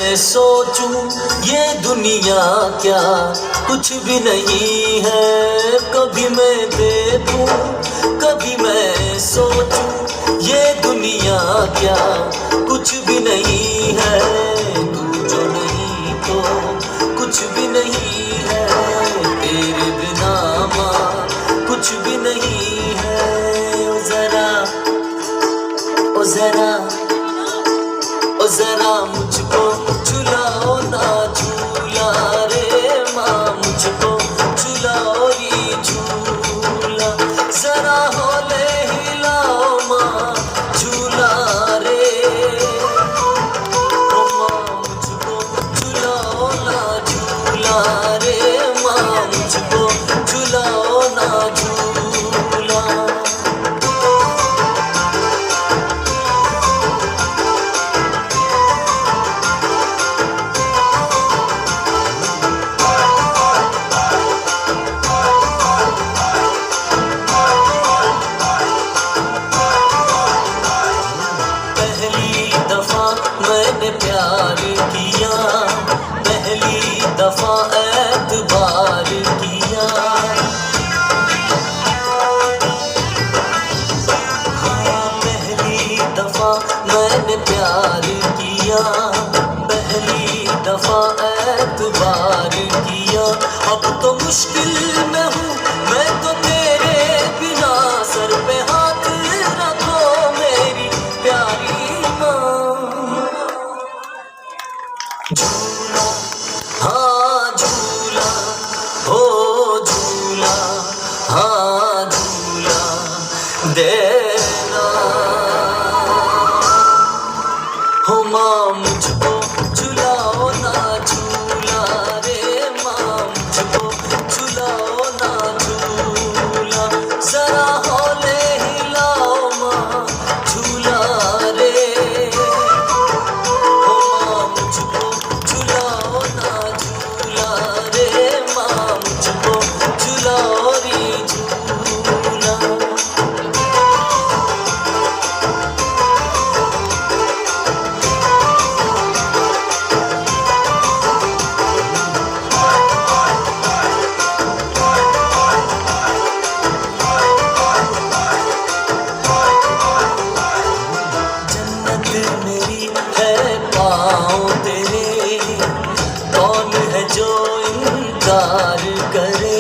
मैं सोचूं ये दुनिया क्या कुछ भी नहीं है। कभी मैं देखूं कभी मैं सोचूं ये दुनिया क्या कुछ भी नहीं है। तू जो नहीं तो कुछ भी नहीं है। तेरे बिना माँ कुछ भी नहीं है। ओ जरा ओ जरा ओ जरा मुझको झुलाओ ना झूला रे माँ मुझको झुलाओ री झूला। जरा होले हिलाओ माँ झूला रे। ओ माँ मुझको झुलाओ ना झूला रे माँ मुझको झुलाओ ना झूला। मैंने प्यार किया पहली दफा एतबार किया। हाँ पहली दफा मैंने प्यार किया पहली दफा एतबार किया। अब तो मुश्किल में हूँ मैं तो तेरे बिना। सर पे हाथ रखो मेरी प्यारी माँ। झूला हाँ झूला हो झूला हाँ झूला देना हो माँ मुझको झुलाओ ना झूला रे माँ मुझको झुलाओ ना झूला। जरा होले हिलाओ माँ झूला रे। मुझको झुलाओ ना झूला रे माँ मुझको झुलाओ री झूला। जन्नत मेरी है पाँव तेरे कौन है जो इनकार करे।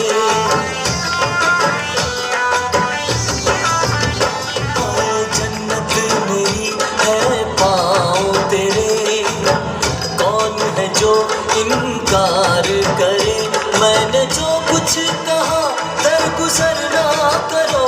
जन्नत मेरी है पाँव तेरे कौन है जो इनकार करे। मैंने जो कुछ कहा दरगुजर ना करो